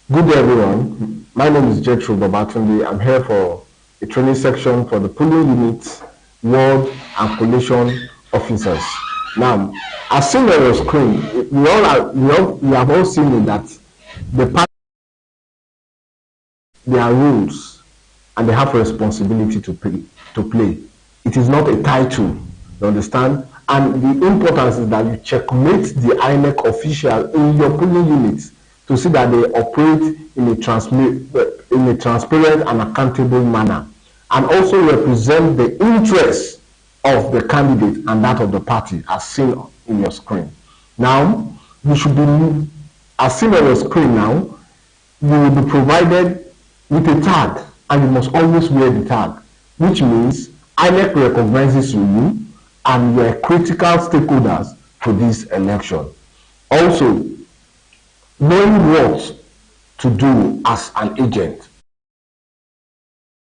Good day, everyone. My name is Jethro Babatunde. I'm here for a training section for the polling unit, ward, and collation officers. Now, as seen on your screen, we have all seen it that the party, there are rules and they have a responsibility to play. It is not a title, you understand? And the importance is that you checkmate the INEC official in your polling units to see that they operate in a transparent and accountable manner, and also represent the interests of the candidate and that of the party, as seen in your screen. Now, you should be, as seen on your screen now, you will be provided with a tag, and you must always wear the tag, which means INEC recognizes you and you are critical stakeholders for this election. Also, knowing what to do as an agent.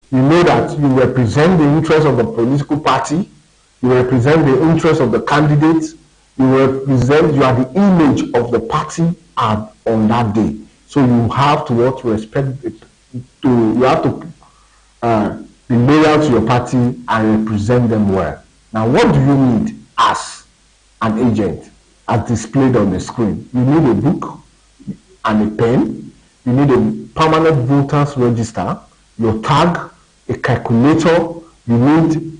You know that you represent the interests of the political party, you represent the interests of the candidates, you are the image of the party on that day. So you have to respect it. You have to be loyal to your party and represent them well. Now, what do you need as an agent, as displayed on the screen? You need a book and a pen. You need a permanent voters register, your tag, a calculator. You need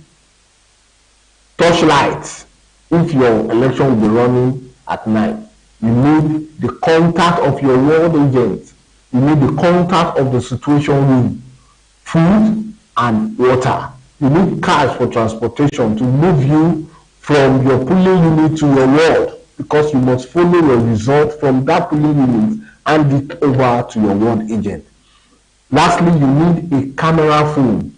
torchlights if your election will be running at night. You need the contact of your ward agent. You need the contact of the situation room, food and water. You need cars for transportation to move you from your polling unit to your ward, because you must follow your result from that polling unit and it over to your ward agent. Lastly, you need a camera phone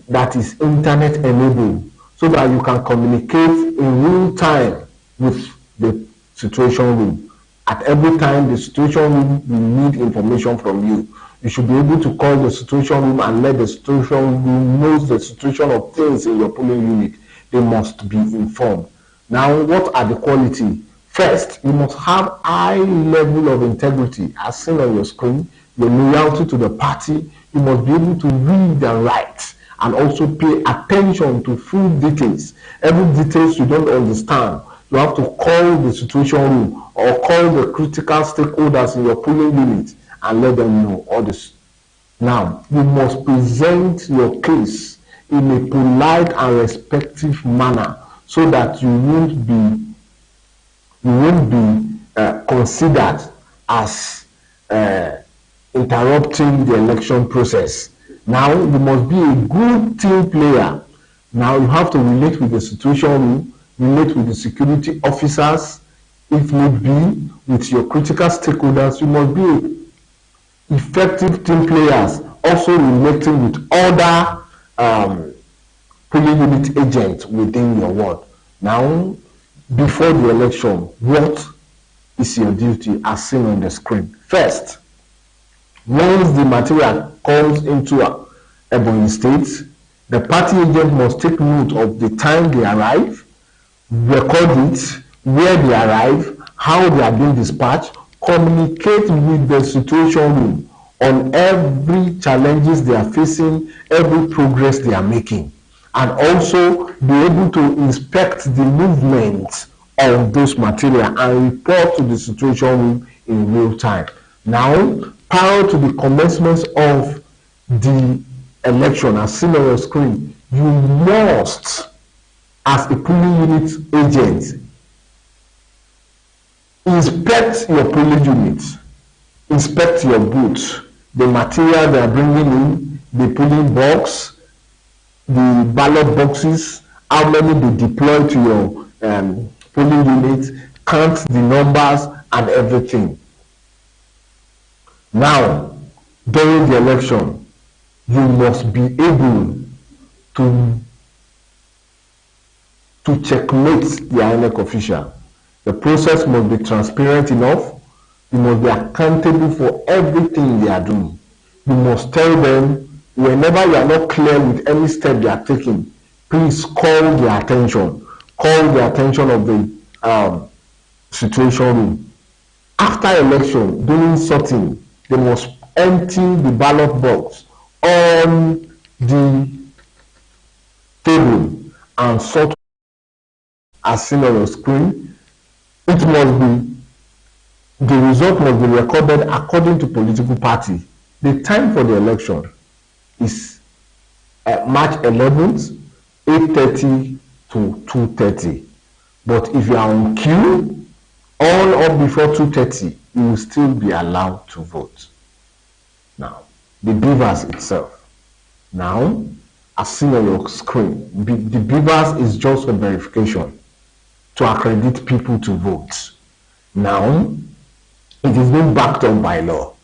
that is internet enabled so that you can communicate in real time with the situation room. At every time the situation room will need information from you, you should be able to call the situation room and let the situation room know the situation of things in your polling unit. They must be informed. Now, what are the quality? First, you must have high level of integrity, as seen on your screen, your loyalty to the party. You must be able to read and write, and also pay attention to full details. Every details you don't understand, you have to call the situation room or call the critical stakeholders in your polling unit and let them know all this. Now, you must present your case in a polite and respectful manner so that you won't be considered as interrupting the election process. Now, you must be a good team player. Now, you have to relate with the situation room, relate with the security officers, if need be, with your critical stakeholders. You must be effective team players, also relating with other polling unit agents within your ward. Now, before the election, what is your duty as seen on the screen? First, once the material comes into Ebonyi State, the party agent must take note of the time they arrive, record it, where they arrive, how they are being dispatched, communicate with the situation room on every challenges they are facing, every progress they are making, and also be able to inspect the movement of those material and report to the situation room in real time. Now, prior to the commencement of the election, as seen on your screen, you must, as a polling unit agent, inspect your polling unit, inspect your booth, the material they are bringing in, the polling box, the ballot boxes, how many they deploy to your polling unit, count the numbers and everything. Now, during the election, you must be able to checkmate the INEC official. The process must be transparent enough. You must be accountable for everything they are doing. You must tell them whenever you are not clear with any step they are taking, please call their attention. Call the attention of the situation room. After election, during sorting, they must empty the ballot box on the table and sort as seen on your screen, it must be, the result must be recorded according to political party. The time for the election is March 11th, 8:30 to 2:30. But if you are on queue on or before 2:30, you will still be allowed to vote. Now, the BVAS itself. Now, as seen on your screen, the BVAS is just for verification to accredit people to vote. Now, it is being backed up by law.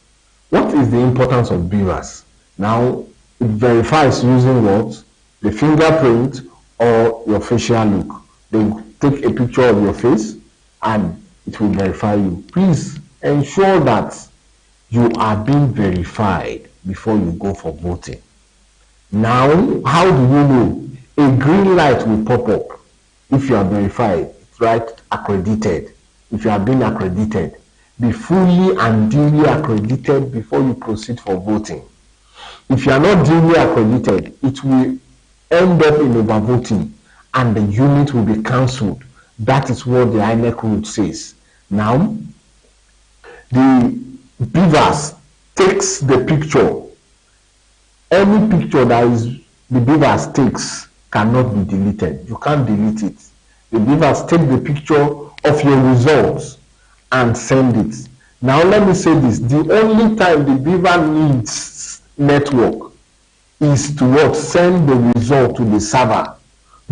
What is the importance of BVAS? Now, it verifies using what? The fingerprint or your facial look. They take a picture of your face and it will verify you. Please ensure that you are being verified before you go for voting. Now, how do you know? A green light will pop up if you are verified, right? Accredited. If you have been accredited, be fully and duly accredited before you proceed for voting. If you are not duly accredited, it will end up in overvoting and the unit will be cancelled. That is what the INEC rule says. Now, the BVAS takes the picture. Any picture that is the BVAS takes cannot be deleted. You can't delete it. The BVAS take the picture of your results and send it. Now let me say this, the only time the BVAS needs network is to what? Send the result to the server.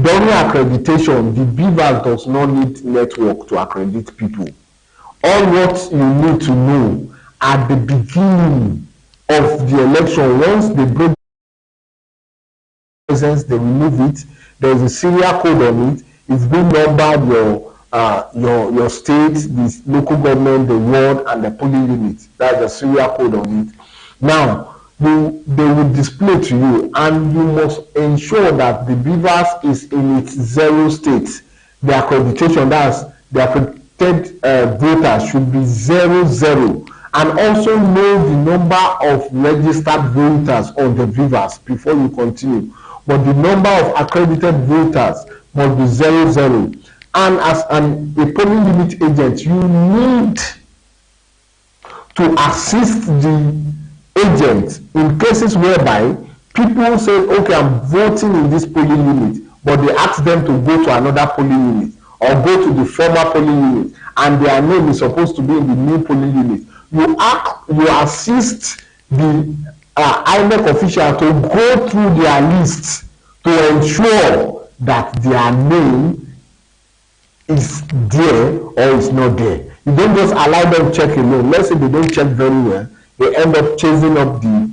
During accreditation, the BVAS does not need network to accredit people. All what you need to know at the beginning of the election, once they break presence, they remove it, there is a serial code on it, it's been numbered your state, the local government, the ward, and the polling unit. That's the serial code on it. Now, they will display to you, and you must ensure that the BVAS is in its 0 state. The accreditation, that's the accredited voters should be 00, and also know the number of registered voters on the BVAS before you continue. But the number of accredited voters must be 00. And as a polling unit agent, you need to assist the agent in cases whereby people say, okay, I'm voting in this polling unit, but they ask them to go to another polling unit or go to the former polling unit, and their name is supposed to be in the new polling unit. You assist the INEC official to go through their lists to ensure that their name is there or is not there. You don't just allow them check alone. Let's say they don't check very well, they end up chasing up the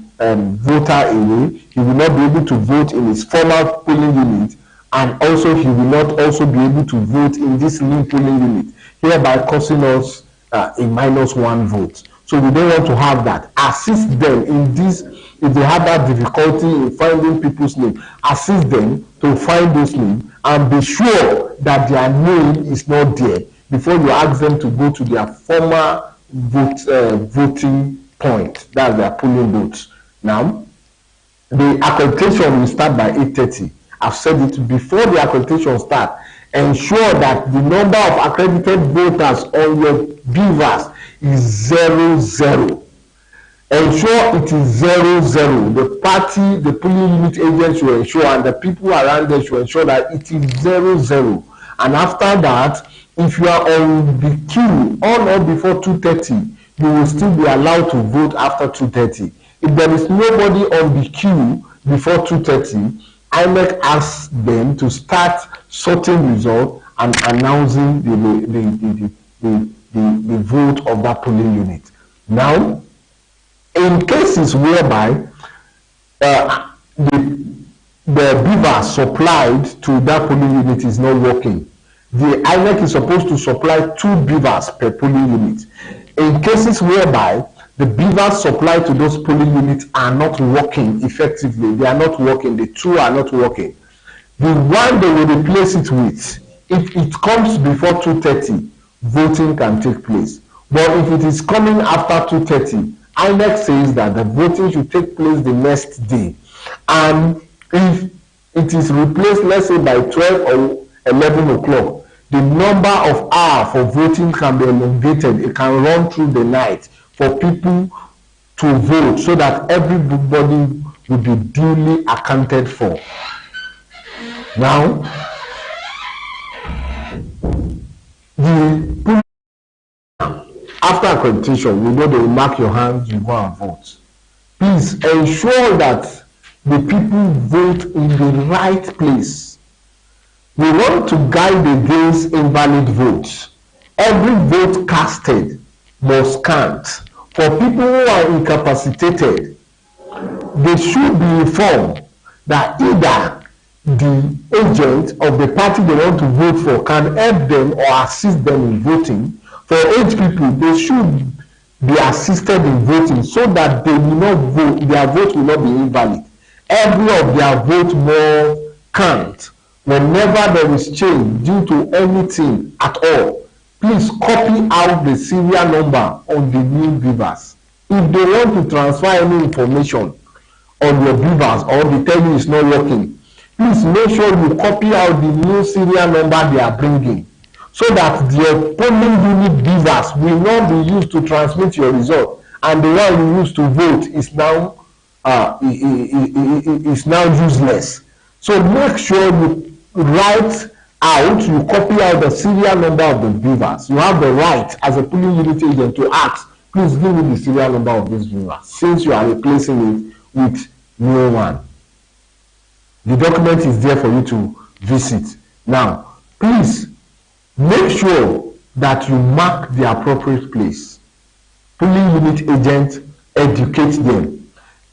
voter away. He will not be able to vote in his former polling unit, and also he will not also be able to vote in this new polling unit, hereby causing us a -1 vote. So we don't want to have that. Assist them in this. If they have that difficulty in finding people's name, assist them to find those names and be sure that their name is not there before you ask them to go to their former voting point. That's their polling booth. Now, the accreditation will start by 8:30. I've said it before the accreditation starts. Ensure that the number of accredited voters on your BVAS is 00. Ensure it is 00. The party, the polling unit agent should ensure, and the people around them should ensure that it is 00. And after that, if you are on the queue on or before 2:30, you will still be allowed to vote after 2:30. If there is nobody on the queue before 2:30, INEC asks them to start sorting results and announcing the vote of that polling unit. Now, in cases whereby the BVAS supplied to that polling unit is not working, the INEC is supposed to supply 2 BVAS per polling unit. In cases whereby the BVAS supplied to those polling units are not working effectively, they are not working, the 2 are not working, the one they will replace it with, if it comes before 2:30, voting can take place. But if it is coming after 2:30 INEC says that the voting should take place the next day. And if it is replaced, let's say by 12 or 11 o'clock, the number of hours for voting can be elongated. It can run through the night for people to vote so that everybody will be duly accounted for. Now, after accreditation, we know they will mark your hands, you go and vote. Please ensure that the people vote in the right place. We want to guide against invalid votes. Every vote casted must count. For people who are incapacitated, they should be informed that either the agent of the party they want to vote for can help them or assist them in voting. For aged people, they should be assisted in voting so that they will not vote, their vote will not be invalid. Every of their vote more count. Whenever there is change due to anything at all, please copy out the serial number on the new beavers. If they want to transfer any information on your beavers or they tell you it's not working, please make sure you copy out the new serial number they are bringing so that the polling unit beavers will not be used to transmit your result and the one you use to vote is now useless. So make sure you write out, you copy out the serial number of the beavers. You have the right as a polling unit agent to ask, please give me the serial number of this beaver, since you are replacing it with new one. The document is there for you to visit. Now, please make sure that you mark the appropriate place. Polling unit agent, educate them.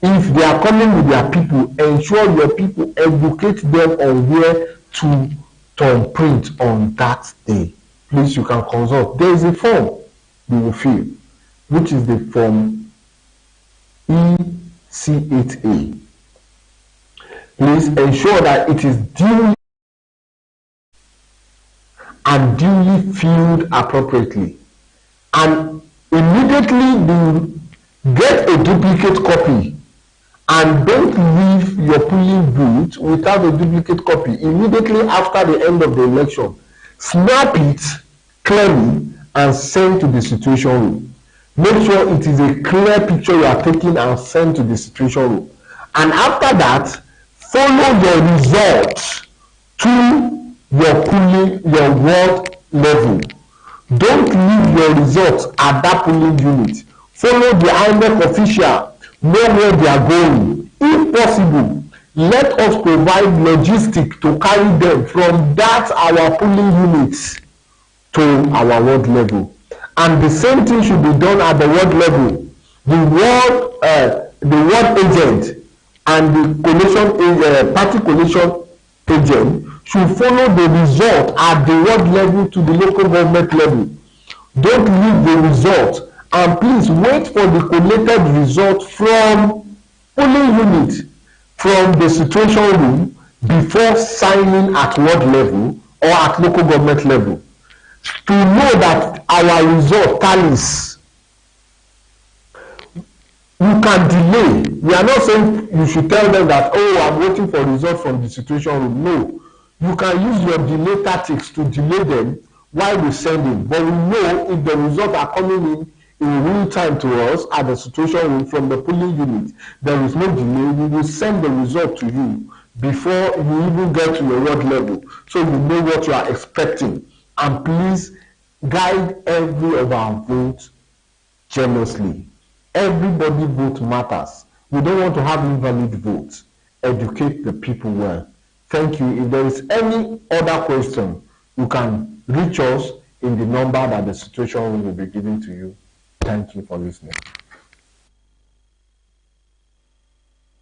If they are coming with their people, ensure your people educate them on where to turn print on that day. Please, you can consult. There is a form you will fill, which is the form EC8A. Please ensure that it is duly and duly filled appropriately. And immediately get a duplicate copy. And don't leave your polling booth without a duplicate copy. Immediately after the end of the election, snap it clearly and send to the situation room. Make sure it is a clear picture you are taking and send to the situation room. And after that, follow your results to your ward level. Don't leave your results at that polling unit. Follow the INEC official. Know where they are going. If possible, let us provide logistics to carry them from that our polling units to our ward level. And the same thing should be done at the ward level. The ward agent and the party coalition agent should follow the result at the ward level to the local government level. Don't leave the result. And please wait for the collated result from polling unit, from the situation room, before signing at ward level or at local government level, to know that our result tallies. You can delay. We are not saying you should tell them that, oh, I'm waiting for result from the situation room. No, you can use your delay tactics to delay them while we send it. But we know if the results are coming in real time to us at the situation room from the polling unit, there is no delay. We will send the result to you before you even get to your ward level, so you know what you are expecting. And please guide every of our votes jealously. Everybody vote matters. We don't want to have invalid votes. Educate the people well. Thank you. If there is any other question, you can reach us in the number that the situation room will be giving to you. Thank you for listening.